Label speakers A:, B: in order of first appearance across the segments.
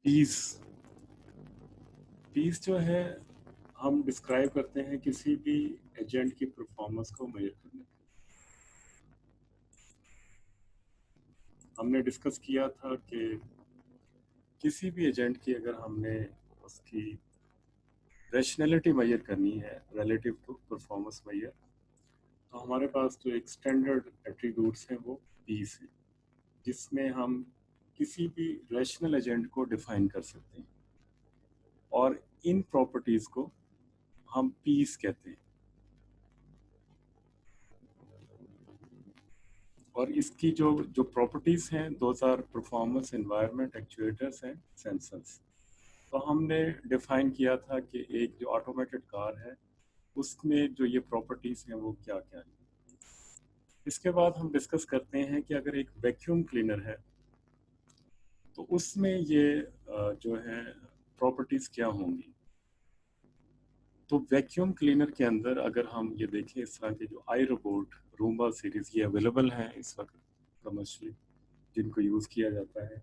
A: Piece piece जो है हम डिस्क्राइब करते हैं किसी भी एजेंट की परफॉर्मेंस को मेजर करने के। हमने डिस्कस किया था कि किसी भी एजेंट की अगर हमने उसकी रैशनैलिटी मेजर करनी है रिलेटिव टू परफॉर्मेंस मेजर, तो हमारे पास जो एक स्टैंडर्ड एट्रीब्यूट्स हैं वो पीस है, जिसमें हम किसी भी रैशनल एजेंट को डिफाइन कर सकते हैं और इन प्रॉपर्टीज को हम पीस कहते हैं। और इसकी जो जो प्रॉपर्टीज हैं those are performance, environment, actuators and sensors. तो हमने डिफाइन किया था कि एक जो ऑटोमेटेड कार है उसमें जो ये प्रॉपर्टीज हैं वो क्या क्या है। इसके बाद हम डिस्कस करते हैं कि अगर एक वैक्यूम क्लीनर है तो उसमें ये जो है प्रॉपर्टीज क्या होंगी। तो वैक्यूम क्लीनर के अंदर अगर हम ये देखें, इस तरह के जो आई रोबोट रूम्बा सीरीज ये अवेलेबल हैं इस वक्त कमर्शियली, जिनको यूज़ किया जाता है।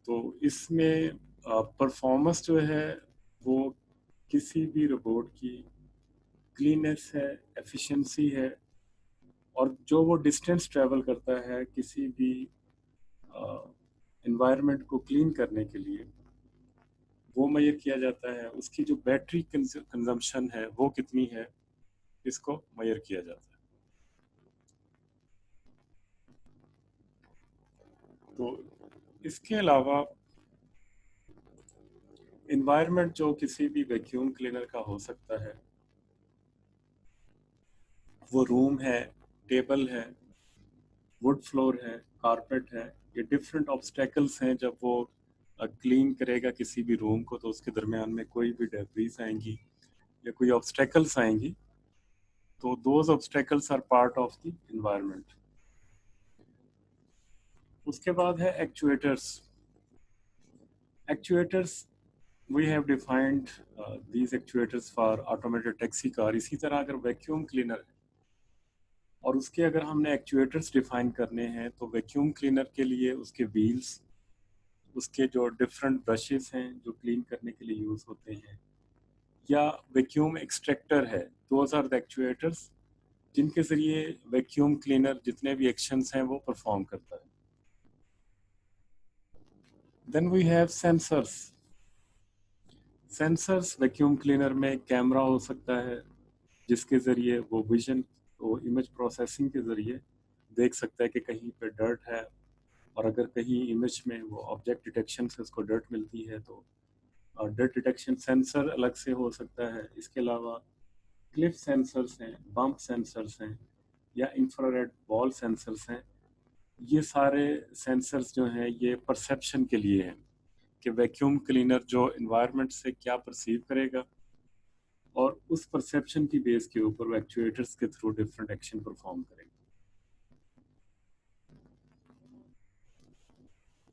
A: तो इसमें परफॉर्मेंस जो है वो किसी भी रोबोट की क्लीननेस है, एफिशिएंसी है, और जो वो डिस्टेंस ट्रैवल करता है किसी भी इन्वायरमेंट को क्लीन करने के लिए, वो मेजर किया जाता है। उसकी जो बैटरी कंजम्पशन है वो कितनी है, इसको मेजर किया जाता है। तो इसके अलावा इन्वायरमेंट जो किसी भी वैक्यूम क्लीनर का हो सकता है, वो रूम है, टेबल है, वुड फ्लोर है, कारपेट है। ये डिफरेंट ऑब्स्टेकल्स हैं। जब वो क्लीन करेगा किसी भी रूम को तो उसके दरमियान में कोई भी डेब्रीज आएंगी या कोई ऑब्स्टेकल्स आएंगी, तो those obstacles are part of the environment. उसके बाद है actuators. Actuators we have defined these actuators for automated taxi car. इसी तरह अगर वैक्यूम क्लीनर है और उसके अगर हमने एक्चुएटर्स डिफाइन करने हैं, तो वैक्यूम क्लीनर के लिए उसके व्हील्स, उसके जो डिफरेंट ब्रशेस हैं जो क्लीन करने के लिए यूज़ होते हैं, या वैक्यूम एक्सट्रैक्टर है, दोज आर द एक्चुएटर्स जिनके ज़रिए वैक्यूम क्लीनर जितने भी एक्शंस हैं वो परफॉर्म करता है। Then we have sensors. Sensors vacuum cleaner में कैमरा हो सकता है जिसके ज़रिए वो विजन, वो इमेज प्रोसेसिंग के ज़रिए देख सकता है कि कहीं पे डर्ट है, और अगर कहीं इमेज में वो ऑब्जेक्ट डिटेक्शन से उसको डर्ट मिलती है तो डर्ट डिटेक्शन सेंसर अलग से हो सकता है। इसके अलावा क्लिफ सेंसर्स हैं, बम्प सेंसर्स हैं, या इंफ्रारेड बॉल सेंसर्स हैं। ये सारे सेंसर्स जो हैं ये परसेप्शन के लिए हैं कि वैक्यूम क्लीनर जो इन्वायरमेंट से क्या परसीव करेगा, और उस परसेप्शन की बेस के ऊपर वो एक्चुएटर्स के थ्रू डिफरेंट एक्शन परफॉर्म करेगा।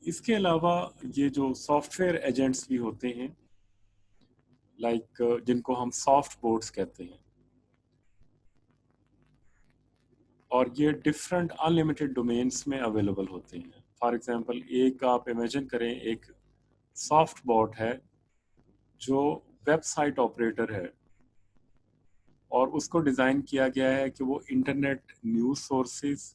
A: इसके अलावा ये जो सॉफ्टवेयर एजेंट्स भी होते हैं, लाइक जिनको हम सॉफ्ट बोर्ड्स कहते हैं, और ये डिफरेंट अनलिमिटेड डोमेन्स में अवेलेबल होते हैं। फॉर एग्जांपल, एक आप इमेजिन करें, एक सॉफ्ट बोर्ड है जो वेबसाइट ऑपरेटर है, और उसको डिज़ाइन किया गया है कि वो इंटरनेट न्यूज़ सोर्सेज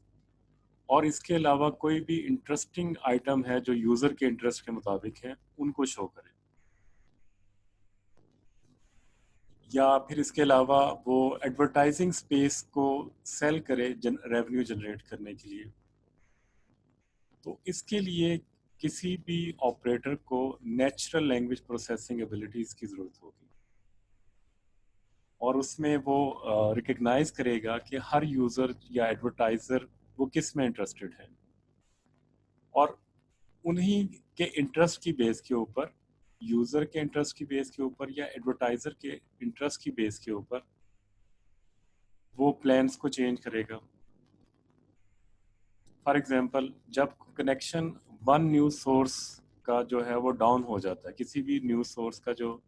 A: और इसके अलावा कोई भी इंटरेस्टिंग आइटम है जो यूज़र के इंटरेस्ट के मुताबिक है उनको शो करे, या फिर इसके अलावा वो एडवर्टाइजिंग स्पेस को सेल करे रेवेन्यू जनरेट करने के लिए। तो इसके लिए किसी भी ऑपरेटर को नेचुरल लैंग्वेज प्रोसेसिंग एबिलिटीज़ की ज़रूरत होगी, और उसमें वो रिकग्नाइज करेगा कि हर यूज़र या एडवर्टाइज़र वो किस में इंटरेस्टेड है, और उन्हीं के इंटरेस्ट की बेस के ऊपर, यूज़र के इंटरेस्ट की बेस के ऊपर या एडवर्टाइज़र के इंटरेस्ट की बेस के ऊपर वो प्लान्स को चेंज करेगा। फॉर एग्जांपल, जब कनेक्शन वन न्यूज़ सोर्स का जो है वो डाउन हो जाता है, किसी भी न्यूज़ सोर्स का जो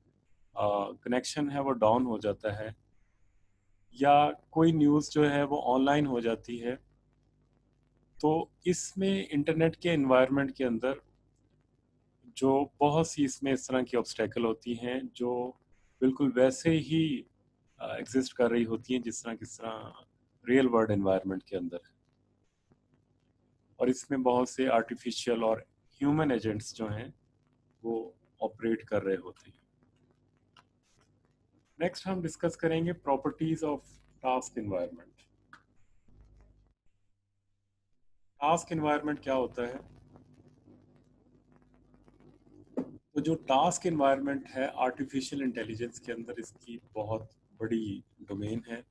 A: कनेक्शन है वो डाउन हो जाता है, या कोई न्यूज़ जो है वो ऑनलाइन हो जाती है, तो इसमें इंटरनेट के एनवायरनमेंट के अंदर जो बहुत सी इसमें इस तरह की ऑब्स्टेकल होती हैं जो बिल्कुल वैसे ही एग्जिस्ट कर रही होती हैं जिस तरह किस तरह रियल वर्ल्ड एनवायरनमेंट के अंदर है। और इसमें बहुत से आर्टिफिशियल और ह्यूमन एजेंट्स जो हैं वो ऑपरेट कर रहे होते हैं। नेक्स्ट हम डिस्कस करेंगे properties of task environment. Task environment क्या होता है? तो जो टास्क एनवायरनमेंट है आर्टिफिशियल इंटेलिजेंस के अंदर इसकी बहुत बड़ी डोमेन है।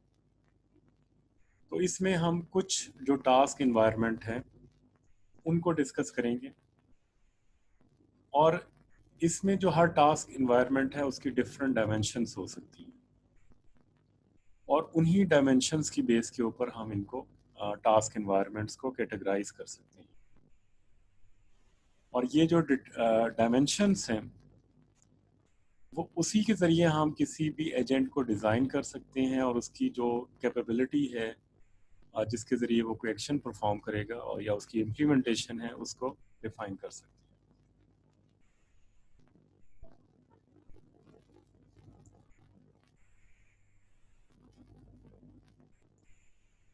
A: तो इसमें हम कुछ जो टास्क एनवायरनमेंट है उनको डिस्कस करेंगे, और इसमें जो हर टास्क एनवायरनमेंट है उसकी डिफरेंट डायमेंशंस हो सकती हैं, और उन्हीं डायमेंशंस की बेस के ऊपर हम इनको टास्क एनवायरनमेंट्स को कैटेगराइज कर सकते हैं। और ये जो डायमेंशंस हैं वो उसी के ज़रिए हम किसी भी एजेंट को डिज़ाइन कर सकते हैं, और उसकी जो कैपेबिलिटी है जिसके ज़रिए वो कोई एक्शन परफॉर्म करेगा और या उसकी इम्प्लीमेंटेशन है उसको डिफाइन कर सकते हैं।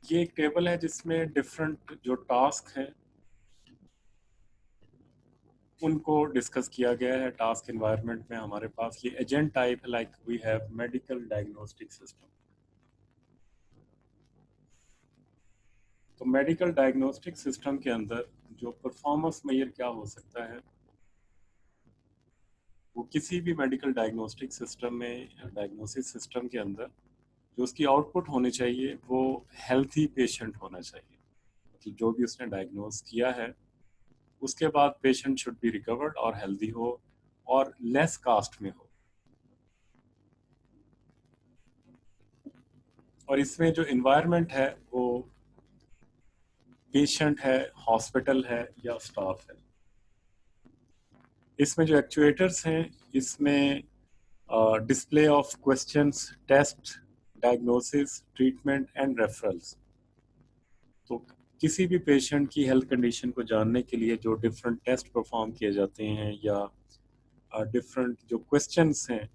A: ये एक टेबल है जिसमें डिफरेंट जो टास्क हैं उनको डिस्कस किया गया है। टास्क एनवायरनमेंट में हमारे पास ये एजेंट टाइप है, like we have medical diagnostic system. तो मेडिकल डायग्नोस्टिक सिस्टम के अंदर जो परफॉर्मेंस मेजर क्या हो सकता है, वो किसी भी मेडिकल डायग्नोस्टिक सिस्टम में, डायग्नोसिस सिस्टम के अंदर जो उसकी आउटपुट होनी चाहिए वो हेल्थी पेशेंट होना चाहिए। मतलब जो भी उसने डायग्नोज किया है उसके बाद पेशेंट शुड बी रिकवर्ड और हेल्दी हो और लेस कास्ट में हो। और इसमें जो इन्वायरमेंट है वो पेशेंट है, हॉस्पिटल है या स्टाफ है। इसमें जो एक्चुएटर्स हैं इसमें display of questions, test, diagnosis, treatment and referrals. तो किसी भी पेशेंट की हेल्थ कंडीशन को जानने के लिए जो डिफरेंट टेस्ट परफॉर्म किए जाते हैं या डिफरेंट जो क्वेश्चंस हैं,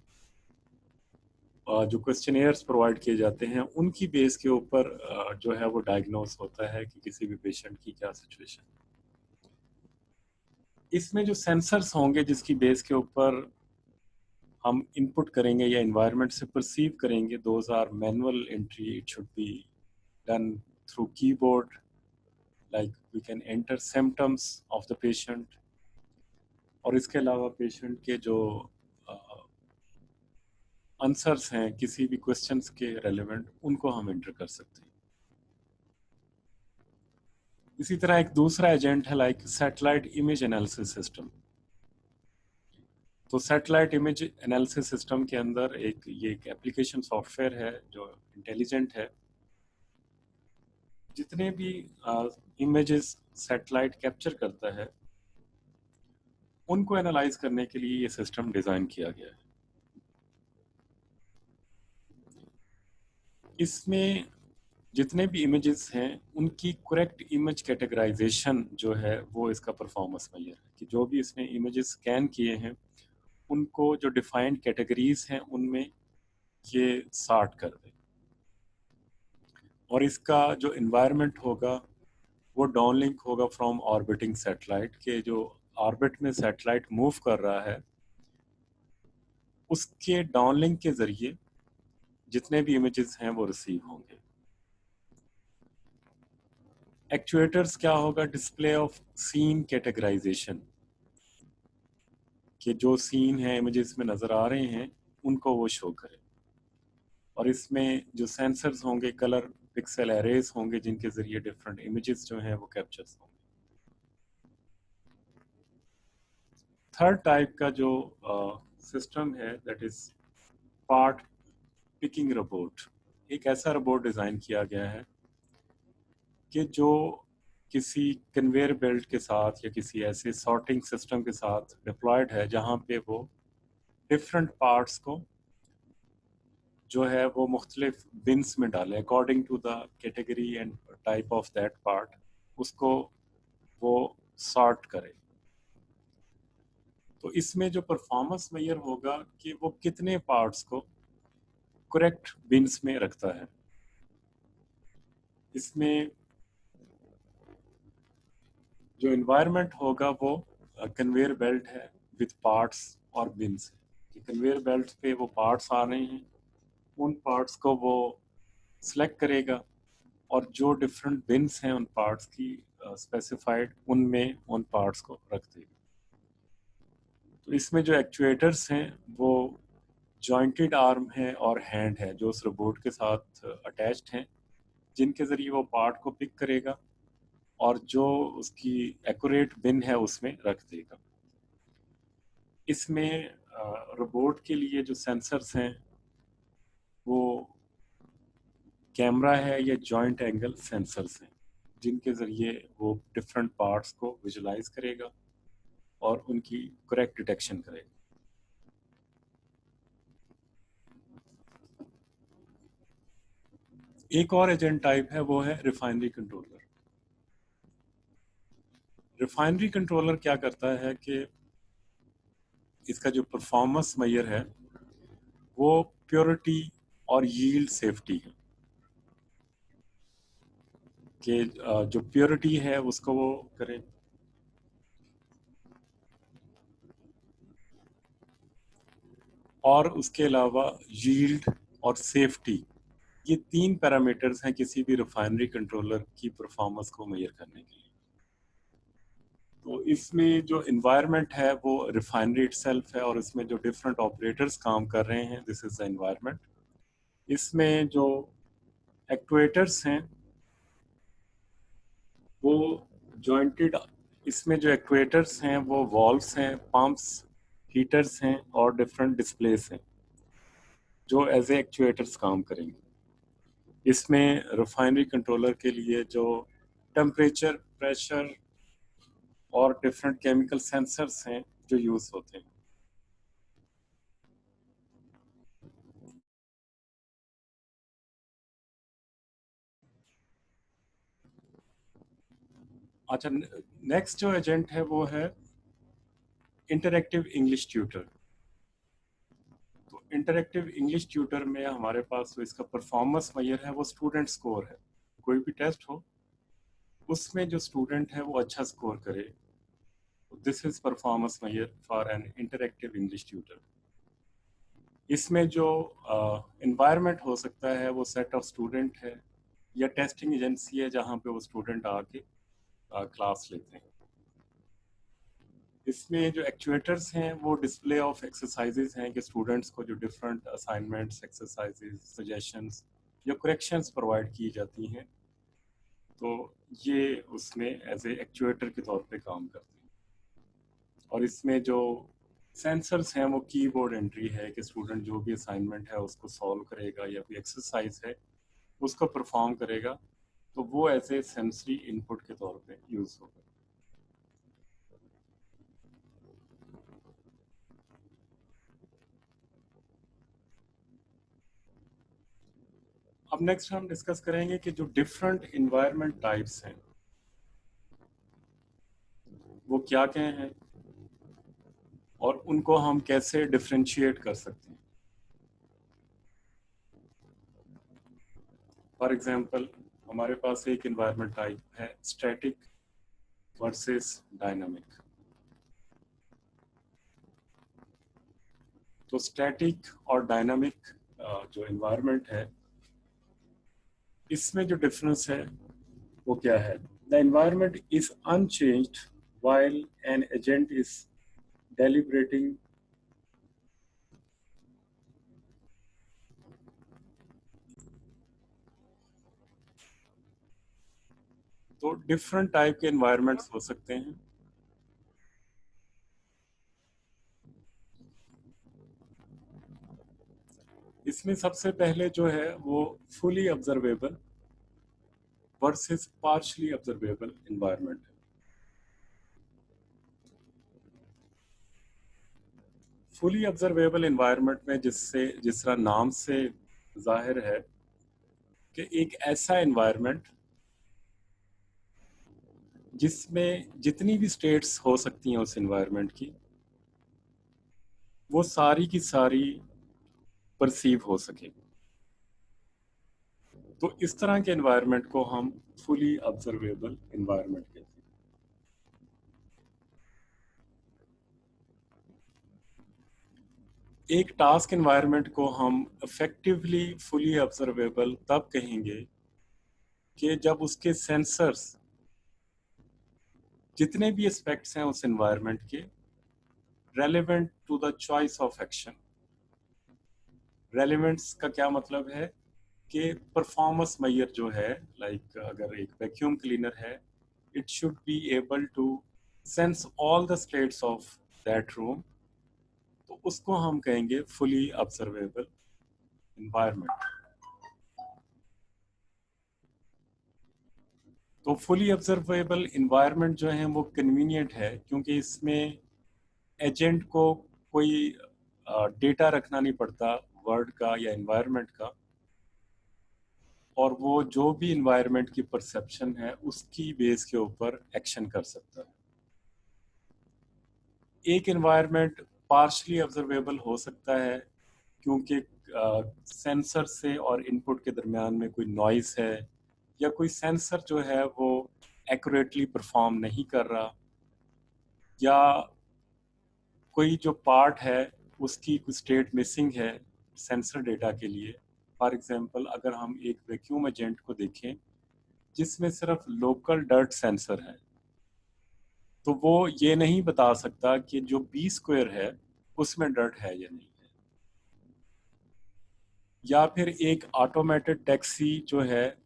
A: जो क्वेश्चनेयर्स प्रोवाइड किए जाते हैं उनकी बेस के ऊपर जो है वो डायग्नोस होता है कि किसी भी पेशेंट की क्या सिचुएशन। इसमें जो सेंसर्स होंगे जिसकी बेस के ऊपर हम इनपुट करेंगे या इन्वायरमेंट से परसीव करेंगे, those are manual entry, it should be done through keyboard, like we can enter symptoms of the patient. और इसके अलावा पेशेंट के जो आंसर्स हैं किसी भी क्वेश्चंस के रेलेवेंट उनको हम एंटर कर सकते हैं। इसी तरह एक दूसरा एजेंट है like satellite image analysis system. तो सैटेलाइट इमेज एनालिसिस सिस्टम के अंदर ये एक एप्लीकेशन सॉफ्टवेयर है जो इंटेलिजेंट है। जितने भी इमेजेस सैटेलाइट कैप्चर करता है उनको एनालाइज करने के लिए ये सिस्टम डिज़ाइन किया गया है। इसमें जितने भी इमेजेस हैं उनकी करेक्ट इमेज कैटेगराइजेशन जो है वो इसका परफॉर्मेंस मेजर है, कि जो भी इसने इमेजेस स्कैन किए हैं उनको जो डिफाइंड कैटेगरीज हैं उनमें ये सॉर्ट कर दे। और इसका जो इन्वायरमेंट होगा वो डाउनलिंक होगा फ्रॉम ऑर्बिटिंग सैटेलाइट, के जो ऑर्बिट में सैटेलाइट मूव कर रहा है उसके डाउनलिंक के ज़रिए जितने भी इमेजेस हैं वो रिसीव होंगे। एक्चुएटर्स क्या होगा? डिस्प्ले ऑफ सीन कैटेगराइजेशन, कि जो सीन है इमेजेस में नज़र आ रहे हैं उनको वो शो करे। और इसमें जो सेंसर्स होंगे, कलर पिक्सल एरेज होंगे जिनके ज़रिए डिफरेंट इमेजेस जो हैं वो कैप्चर्स होंगे। थर्ड टाइप का जो सिस्टम है that is part picking robot. एक ऐसा रोबोट डिज़ाइन किया गया है कि जो किसी कन्वेयर बेल्ट के साथ या किसी ऐसे सॉर्टिंग सिस्टम के साथ डिप्लॉयड है जहाँ पे वो डिफरेंट पार्ट्स को जो है वो मुख्तलिफ बिन्स में डाले according to the category and type of that part, उसको वो सॉर्ट करे। तो इसमें जो परफॉर्मेंस मेजर होगा कि वो कितने पार्ट्स को करेक्ट बिन्स में रखता है। इसमें जो इन्वायरमेंट होगा वो कन्वेयर बेल्ट है विथ पार्ट्स और बिन्स है। कन्वेयर बेल्ट पे वो पार्ट्स आ रहे हैं, उन पार्ट्स को वो सिलेक्ट करेगा और जो डिफरेंट बिन्स हैं उन पार्ट्स की स्पेसिफाइड, उनमें उन पार्ट्स को रख देगा। तो इसमें जो एक्चुएटर्स हैं वो जॉइंटेड आर्म है और हैंड है जो उस रोबोट के साथ अटैच्ड हैं, जिनके ज़रिए वो पार्ट को पिक करेगा और जो उसकी एक्यूरेट बिन है उसमें रख देगा। इसमें रोबोट के लिए जो सेंसर्स हैं वो कैमरा है या जॉइंट एंगल सेंसर्स हैं, जिनके ज़रिए वो डिफरेंट पार्ट्स को विजुलाइज करेगा और उनकी करेक्ट डिटेक्शन करेगा। एक और एजेंट टाइप है वो है रिफाइनरी कंट्रोलर। रिफाइनरी कंट्रोलर क्या करता है कि इसका जो परफॉर्मेंस मेजर है वो प्योरिटी और यील्ड सेफ्टी है, कि जो प्योरिटी है उसको वो करे, और उसके अलावा यील्ड और सेफ्टी, ये तीन पैरामीटर्स हैं किसी भी रिफाइनरी कंट्रोलर की परफॉर्मेंस को मेजर करने के लिए। तो इसमें जो इन्वायरमेंट है वो रिफाइनरी इटसेल्फ है और इसमें जो डिफरेंट ऑपरेटर्स काम कर रहे हैं, दिस इज द इन्वायरमेंट। इसमें जो एक्ट्यूएटर्स हैं वो जॉइंटेड, इसमें जो एक्ट्यूएटर्स हैं वो वॉल्व्स हैं, पंप्स, हीटर्स हैं और डिफरेंट डिस्प्लेस हैं जो एज ए एक्ट्यूएटर्स काम करेंगे। इसमें रिफाइनरी कंट्रोलर के लिए जो टेम्परेचर, प्रेशर और डिफरेंट केमिकल सेंसर्स हैं जो यूज़ होते हैं। अच्छा, नेक्स्ट जो एजेंट है वो है इंटरएक्टिव इंग्लिश ट्यूटर। तो इंटरएक्टिव इंग्लिश ट्यूटर में हमारे पास जो इसका परफॉर्मेंस मेजर है वो स्टूडेंट स्कोर है। कोई भी टेस्ट हो उसमें जो स्टूडेंट है वो अच्छा स्कोर करे, this is performance measure for an interactive English tutor. इसमें जो इन्वायरमेंट हो सकता है वो सेट ऑफ स्टूडेंट है या टेस्टिंग एजेंसी है जहाँ पे वो स्टूडेंट आके क्लास लेते हैं। इसमें जो एक्चुएटर्स हैं वो डिस्प्ले ऑफ एक्सरसाइजेज हैं कि स्टूडेंट्स को जो डिफरेंट असाइनमेंट्स, एक्सरसाइजेज, सजेशंस या करेक्शंस प्रोवाइड की जाती हैं, तो ये उसमें एज ए एक्चुएटर के तौर पे काम करते हैं। और इसमें जो सेंसर्स हैं वो कीबोर्ड एंट्री है कि स्टूडेंट जो भी असाइनमेंट है उसको सॉल्व करेगा या कोई एक्सरसाइज है उसको परफॉर्म करेगा, तो वो एज ए सेंसरी इनपुट के तौर पे यूज़ होगा। अब नेक्स्ट हम डिस्कस करेंगे कि जो डिफरेंट इन्वायरमेंट टाइप्स हैं वो क्या क्या हैं और उनको हम कैसे डिफ्रेंशिएट कर सकते हैं। फॉर एग्जांपल, हमारे पास एक इन्वायरमेंट टाइप है स्टैटिक वर्सेस डायनामिक। तो स्टैटिक और डायनामिक जो इन्वायरमेंट है इसमें जो डिफरेंस है वो क्या है? The environment is unchanged while an agent is deliberating। तो डिफरेंट टाइप के इन्वायरमेंट्स हो सकते हैं। इसमें सबसे पहले जो है वो fully observable versus partially observable environment है। फुली ऑब्जर्वेबल इन्वायरमेंट में जिससे जिस तरह नाम से जाहिर है कि एक ऐसा इन्वायरमेंट जिसमें जितनी भी स्टेट्स हो सकती हैं उस इन्वायरमेंट की वो सारी की सारी परसीव हो सके। तो इस तरह के एनवायरनमेंट को हम फुली ऑब्जर्वेबल एनवायरनमेंट कहते हैं। एक टास्क एनवायरनमेंट को हम इफेक्टिवली फुली ऑब्जर्वेबल तब कहेंगे कि जब उसके सेंसर्स, जितने भी एस्पेक्ट्स हैं उस एनवायरनमेंट के, relevant to the choice of action. Relevance का क्या मतलब है कि परफॉर्मेंस मेजर जो है, लाइक अगर एक वैक्यूम क्लीनर है, it should be able to sense all the states of that room, तो उसको हम कहेंगे फुली ऑब्जर्वेबल एनवायरनमेंट। तो फुली ऑब्जर्वेबल एनवायरनमेंट जो है वो कन्वीनियंट है, क्योंकि इसमें एजेंट को कोई डेटा रखना नहीं पड़ता वर्ड का या एनवायरनमेंट का, और वो जो भी इन्वायरमेंट की परसेप्शन है उसकी बेस के ऊपर एक्शन कर सकता है। एक इन्वायरमेंट पार्शली ऑब्जर्वेबल हो सकता है क्योंकि सेंसर से और इनपुट के दरमियान में कोई नॉइस है, या कोई सेंसर जो है वो एक्यूरेटली परफॉर्म नहीं कर रहा, या कोई जो पार्ट है उसकी कुछ स्टेट मिसिंग है सेंसर डेटा के लिए। फॉर एग्जांपल, अगर हम एक वैक्यूम एजेंट को देखें जिसमें सिर्फ लोकल डर्ट सेंसर है, तो वो ये नहीं बता सकता कि जो बी स्क्वायर है उसमें डर्ट है या नहीं है। या फिर एक ऑटोमेटेड टैक्सी जो है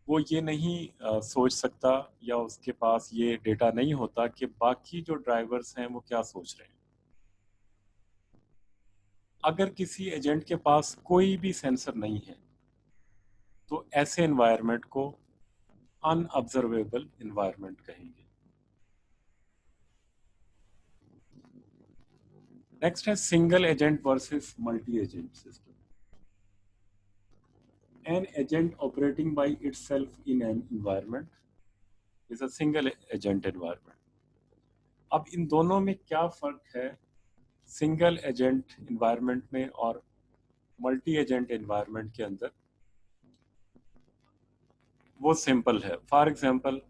A: वो ये नहीं सोच सकता, या उसके पास ये डेटा नहीं होता कि बाकी जो ड्राइवर्स हैं वो क्या सोच रहे हैं। अगर किसी एजेंट के पास कोई भी सेंसर नहीं है तो ऐसे एनवायरनमेंट को अनऑब्जर्वेबल एनवायरनमेंट कहेंगे। नेक्स्ट है single agent versus multi agent system. An agent operating by itself in an environment is a single agent environment. अब इन दोनों में क्या फ़र्क है सिंगल एजेंट एनवायरनमेंट में और मल्टी एजेंट एनवायरनमेंट के अंदर? वो सिंपल है। फॉर एग्जांपल,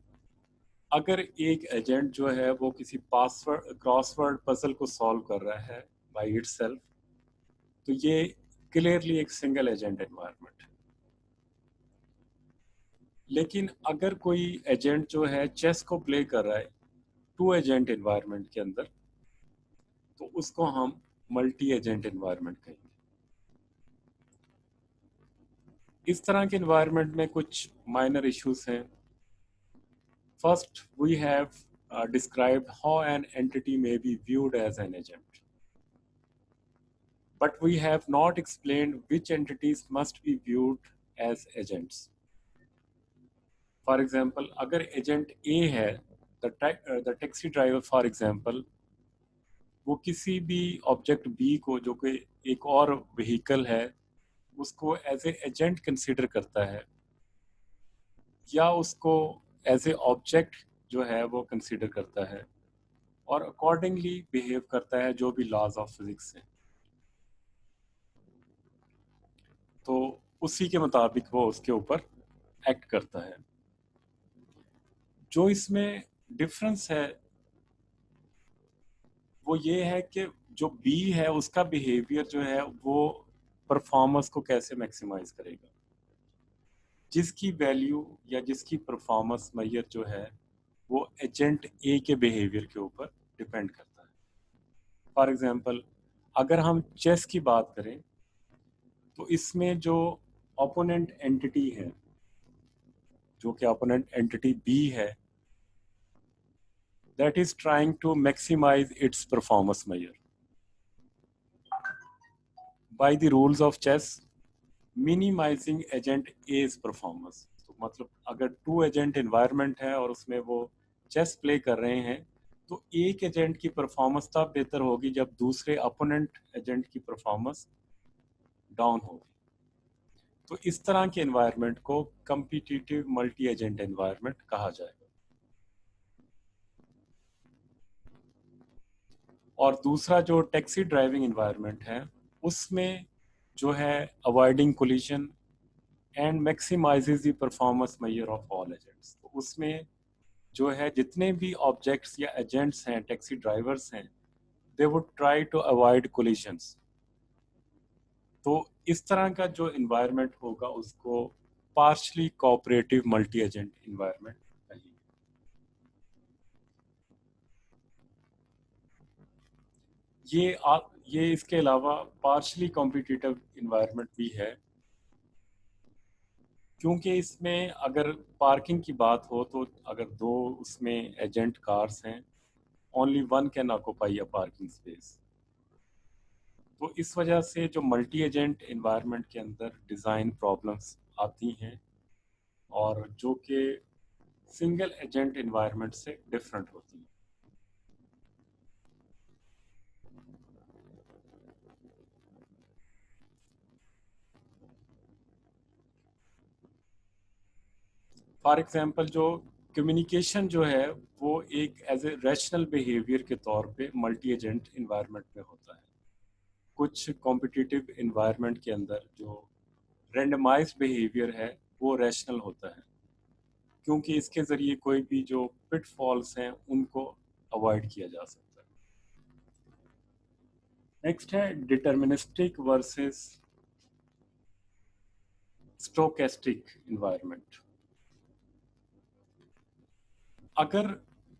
A: अगर एक एजेंट जो है वो किसी पासवर्ड क्रॉसवर्ड पजल को सॉल्व कर रहा है बाय इटसेल्फ, तो ये क्लियरली एक सिंगल एजेंट एनवायरनमेंट है। लेकिन अगर कोई एजेंट जो है चेस को प्ले कर रहा है टू एजेंट एनवायरनमेंट के अंदर, तो उसको हम मल्टी एजेंट एनवायरनमेंट कहेंगे। इस तरह के एनवायरनमेंट में कुछ माइनर इश्यूज हैं। First, we have described how an entity may be viewed as an agent, but we have not explained which entities must be viewed as agents. For example, अगर agent A है, the taxi driver for example, वो किसी भी object B को जो कि एक और व्हीकल है उसको एज ए एजेंट कंसिडर करता है, या उसको एज ए ऑब्जेक्ट जो है वो कंसिडर करता है, और अकॉर्डिंगली बिहेव करता है जो भी लॉज ऑफ फिजिक्स हैं, तो उसी के मुताबिक वो उसके ऊपर एक्ट करता है। जो इसमें डिफरेंस है वो ये है कि जो बी है उसका बिहेवियर जो है वो परफॉर्मेंस को कैसे मैक्सिमाइज करेगा, जिसकी वैल्यू या जिसकी परफॉर्मेंस मेजर जो है वो एजेंट ए के बिहेवियर के ऊपर डिपेंड करता है। फॉर एग्जांपल, अगर हम चेस की बात करें तो इसमें जो ओपोनेंट एंटिटी है, जो कि ओपोनेंट एंटिटी बी है, that is trying to maximize its performance measure by the rules of chess, minimizing agent A's performance. तो मतलब अगर टू एजेंट एनवायरनमेंट है और उसमें वो चेस प्ले कर रहे हैं, तो एक एजेंट की परफॉर्मेंस तब बेहतर होगी जब दूसरे अपोनेंट एजेंट की परफॉर्मेंस डाउन होगी। तो इस तरह के एनवायरनमेंट को कम्पिटिटिव मल्टी एजेंट एनवायरनमेंट कहा जाएगा। और दूसरा जो टैक्सी ड्राइविंग इन्वायरमेंट है उसमें जो है avoiding collision and maximizes the performance measure of all agents. तो उसमें जो है जितने भी ऑब्जेक्ट्स या एजेंट्स हैं, टैक्सी ड्राइवर्स हैं, they would try to avoid collisions. तो इस तरह का जो इन्वायरमेंट होगा उसको partially cooperative multi agent environment कहेंगे। ये इसके अलावा पार्शली कॉम्पिटिटिव इन्वायरमेंट भी है, क्योंकि इसमें अगर पार्किंग की बात हो तो अगर दो उसमें एजेंट कार्स हैं, only one can occupy a parking space. तो इस वजह से जो मल्टी एजेंट इन्वायरमेंट के अंदर डिज़ाइन प्रॉब्लम्स आती हैं और जो कि सिंगल एजेंट इन्वायरमेंट से डिफरेंट होती हैं। फॉर एग्जांपल जो कम्युनिकेशन जो है वो एक एज ए रैशनल बिहेवियर के तौर पे मल्टी एजेंट इन्वायरमेंट में होता है। कुछ कॉम्पिटिटिव इन्वायरमेंट के अंदर जो रेंडमाइज्ड बिहेवियर है वो रैशनल होता है, क्योंकि इसके ज़रिए कोई भी जो पिटफॉल्स हैं उनको अवॉइड किया जा सकता है। नेक्स्ट है डिटर्मिनिस्टिक वर्सेस स्टोकेस्टिक इन्वायरमेंट। अगर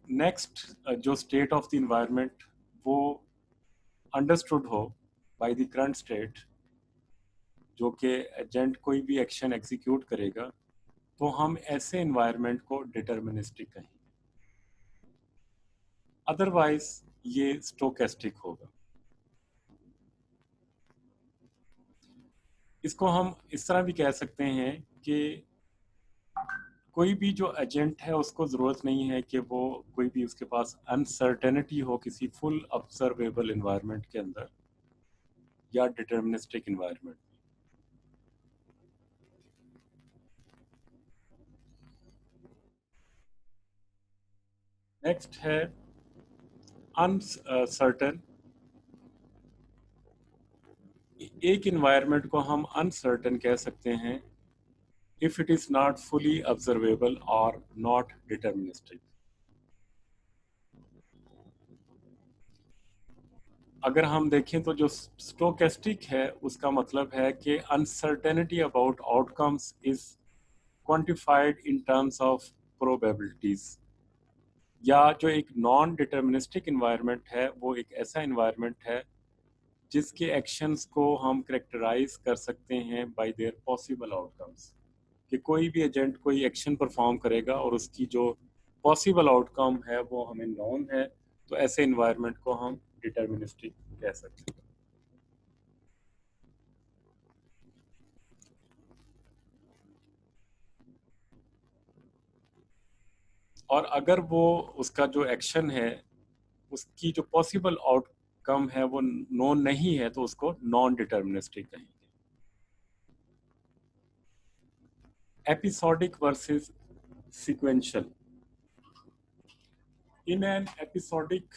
A: नेक्स्ट जो स्टेट ऑफ द इन्वायरमेंट वो अंडरस्टूड हो बाय द करंट स्टेट, जो कि एजेंट कोई भी एक्शन एग्जीक्यूट करेगा, तो हम ऐसे इन्वायरमेंट को डिटर्मिनिस्टिक कहेंगे। अदरवाइज ये स्टोकेस्टिक होगा। इसको हम इस तरह भी कह सकते हैं कि कोई भी जो एजेंट है उसको ज़रूरत नहीं है कि वो कोई भी उसके पास अनसर्टेनिटी हो किसी फुल ऑब्जर्वेबल इन्वायरमेंट के अंदर या डिटर्मिनिस्टिक इन्वायरमेंट। नेक्स्ट है अनसर्टन। एक इन्वायरमेंट को हम अनसर्टन कह सकते हैं if it is not fully observable or not deterministic। अगर हम देखें तो जो स्टोकेस्टिक है उसका मतलब है कि uncertainty about outcomes is quantified in terms of probabilities. या जो एक नॉन डिटर्मिनिस्टिक इन्वायरमेंट है वो एक ऐसा इन्वायरमेंट है जिसके एक्शंस को हम करेक्टराइज कर सकते हैं बाय देयर पॉसिबल आउटकम्स। कि कोई भी एजेंट कोई एक्शन परफॉर्म करेगा और उसकी जो पॉसिबल आउटकम है वो हमें नॉन है, तो ऐसे इन्वायरमेंट को हम डिटर्मिनिस्टिक कह सकते हैं। और अगर वो उसका जो एक्शन है उसकी जो पॉसिबल आउटकम है वो नॉन नहीं है तो उसको नॉन डिटर्मिनिस्टिक कहेंगे। Episodic versus sequential. In an episodic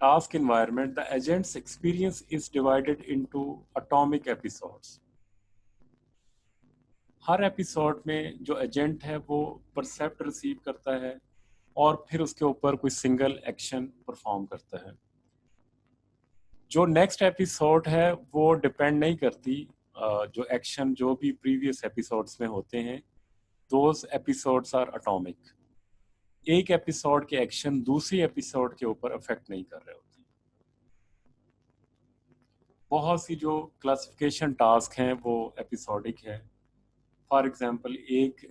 A: task environment, the agent's experience is divided into atomic episodes। Her episode में जो एजेंट है वो परसेप्ट रिसीव करता है और फिर उसके ऊपर कोई सिंगल एक्शन परफॉर्म करता है। जो नेक्स्ट एपिसोड है वो डिपेंड नहीं करती जो एक्शन जो भी प्रीवियस एपिसोड्स में होते हैं, दोज एपिसोड्स आर अटोमिक। एक एपिसोड के एक्शन दूसरी एपिसोड के ऊपर अफेक्ट नहीं कर रहे होते। बहुत सी जो क्लासिफिकेशन टास्क हैं वो एपिसोडिक है। फॉर एग्जांपल एक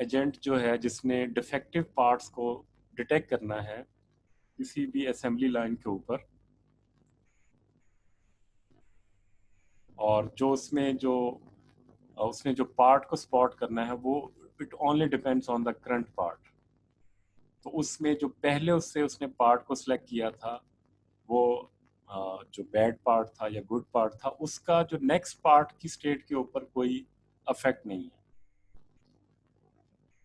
A: एजेंट जो है जिसने डिफेक्टिव पार्ट्स को डिटेक्ट करना है किसी भी असेंबली लाइन के ऊपर, और जो उसने जो पार्ट को स्पॉट करना है वो it only depends on the current part. तो उसमें जो पहले उससे उसने पार्ट को सिलेक्ट किया था वो जो बैड पार्ट था या गुड पार्ट था उसका जो नेक्स्ट पार्ट की स्टेट के ऊपर कोई अफेक्ट नहीं है।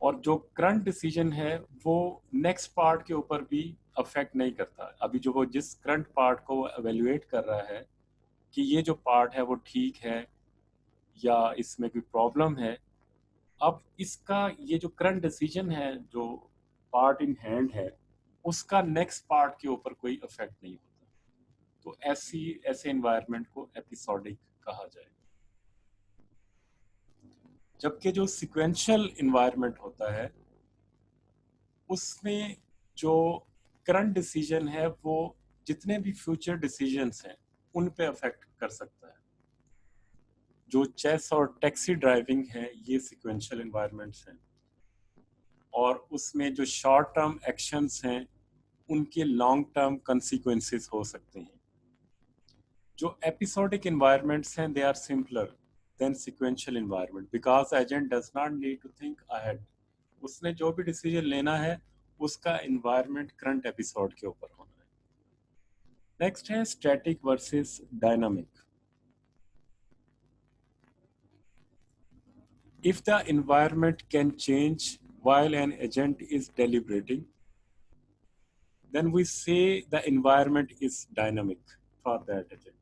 A: और जो करंट डिसीजन है वो नेक्स्ट पार्ट के ऊपर भी अफेक्ट नहीं करता। अभी जो वो जिस करंट पार्ट को एवेल्युएट कर रहा है कि ये जो पार्ट है वो ठीक है या इसमें कोई प्रॉब्लम है, अब इसका ये जो करंट डिसीजन है, जो पार्ट इन हैंड है, उसका नेक्स्ट पार्ट के ऊपर कोई इफेक्ट नहीं होता। तो ऐसे एनवायरनमेंट को एपिसोडिक कहा जाए। जबकि जो सिक्वेंशियल एनवायरनमेंट होता है उसमें जो करंट डिसीजन है वो जितने भी फ्यूचर डिसीजंस हैं उन पे अफेक्ट कर सकता है। जो चेस और टैक्सी ड्राइविंग है ये सिक्वेंशियल एनवायरनमेंट्स हैं, और उसमें जो शॉर्ट टर्म एक्शंस हैं उनके लॉन्ग टर्म कंसिक्वेंसेस हो सकते हैं। जो एपिसोडिक एनवायरनमेंट्स हैं they are simpler than sequential environment because agent does not need to think ahead. उसने जो भी डिसीजन लेना है उसका एनवायरनमेंट करंट एपिसोड के ऊपर होना है। नेक्स्ट है static versus dynamic. If the environment can change while an agent is deliberating, then we say the environment is dynamic for that agent.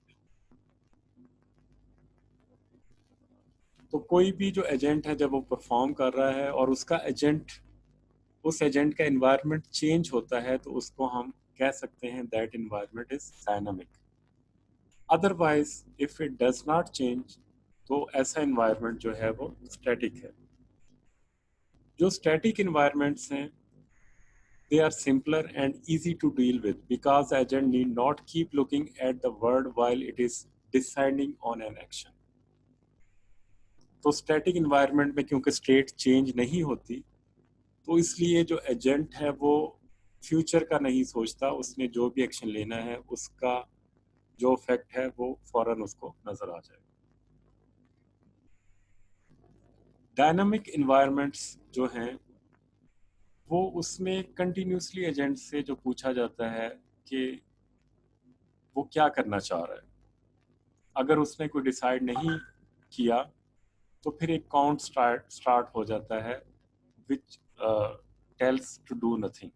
A: तो कोई भी जो एजेंट है जब वो परफॉर्म कर रहा है और उस एजेंट का एनवायरनमेंट चेंज होता है तो उसको हम कह सकते हैं that environment is dynamic. Otherwise if it does not change तो ऐसा एनवायरनमेंट जो है वो स्टैटिक है। जो स्टैटिक एनवायरनमेंट्स हैं they are simpler and easy to deal with because agent need not keep looking at the word while it is deciding on an action। तो static environment में क्योंकि स्टेट चेंज नहीं होती तो इसलिए जो एजेंट है वो फ्यूचर का नहीं सोचता, उसने जो भी एक्शन लेना है उसका जो इफेक्ट है वो फौरन उसको नजर आ जाए। डायनामिक एनवायरनमेंट्स जो हैं वो उसमें कंटिन्यूसली एजेंट से जो पूछा जाता है कि वो क्या करना चाह रहा है। अगर उसने कोई डिसाइड नहीं किया तो फिर एक काउंट स्टार्ट हो जाता है which tells to do nothing.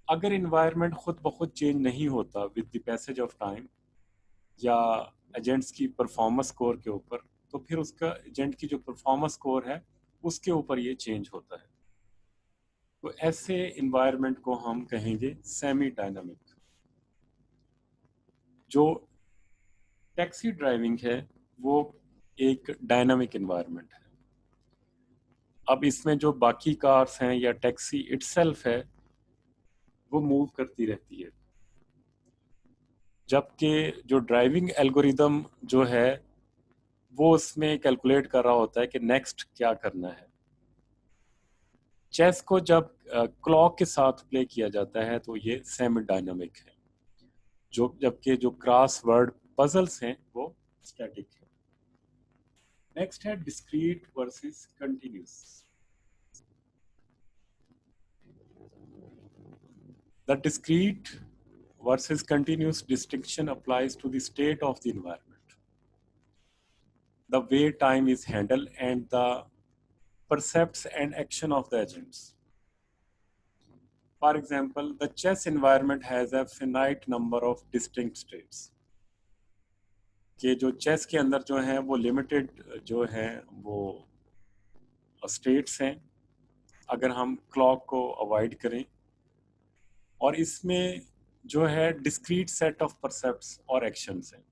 A: अगर इन्वायरमेंट खुद ब खुद चेंज नहीं होता with the passage of time या एजेंट्स की परफॉर्मेंस स्कोर के ऊपर, तो फिर उसका एजेंट की जो परफॉर्मेंस स्कोर है उसके ऊपर ये चेंज होता है। तो ऐसे इन्वायरमेंट को हम कहेंगे सेमी डायनामिक। जो टैक्सी ड्राइविंग है वो एक डायनामिक इन्वायरमेंट है। अब इसमें जो बाकी कार्स हैं या टैक्सी इटसेल्फ है वो मूव करती रहती है, जबकि जो ड्राइविंग एल्गोरिदम जो है वो उसमें कैलकुलेट कर रहा होता है कि नेक्स्ट क्या करना है। चेस को जब क्लॉक के साथ प्ले किया जाता है तो ये सेमी डायनामिक है, जो जबकि जो क्रॉस वर्ड पजल्स हैं वो स्टैटिक है। नेक्स्ट है discrete versus continuous. The discrete versus continuous distinction applies to the state of the environment, the way time is handled, and the percepts and action of the agents. For example, the chess environment has a finite number of distinct states। कि जो chess के अंदर जो है वो limited जो है वो स्टेट्स हैं अगर हम क्लॉक को अवॉइड करें, और इसमें जो है डिस्क्रीट सेट ऑफ परसेप्ट्स और एक्शंस हैं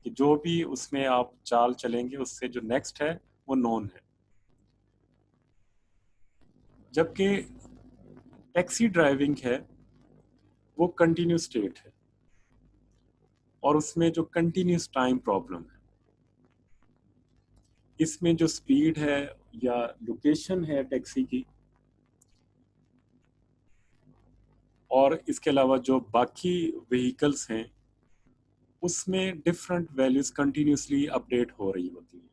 A: कि जो भी उसमें आप चाल चलेंगे उससे जो नेक्स्ट है वो नोन है। जबकि टैक्सी ड्राइविंग है वो कंटिन्यूस स्टेट है और उसमें जो कंटिन्यूस टाइम प्रॉब्लम है। इसमें जो स्पीड है या लोकेशन है टैक्सी की, और इसके अलावा जो बाकी व्हीकल्स हैं उसमें डिफरेंट वैल्यूज कंटिन्यूसली अपडेट हो रही होती है।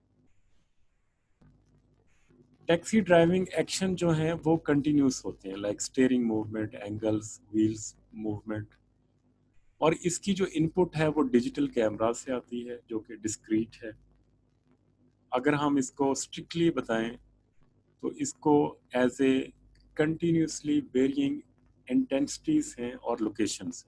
A: टैक्सी ड्राइविंग एक्शन जो हैं वो कंटिन्यूस होते हैं, like steering movement, angles, wheels movement, और इसकी जो इनपुट है वो डिजिटल कैमरा से आती है जो कि डिस्क्रीट है। अगर हम इसको स्ट्रिक्टली बताएं तो इसको एज ए कंटिन्यूसली वेरिइंग इंटेंसिटीज हैं और लोकेशंस।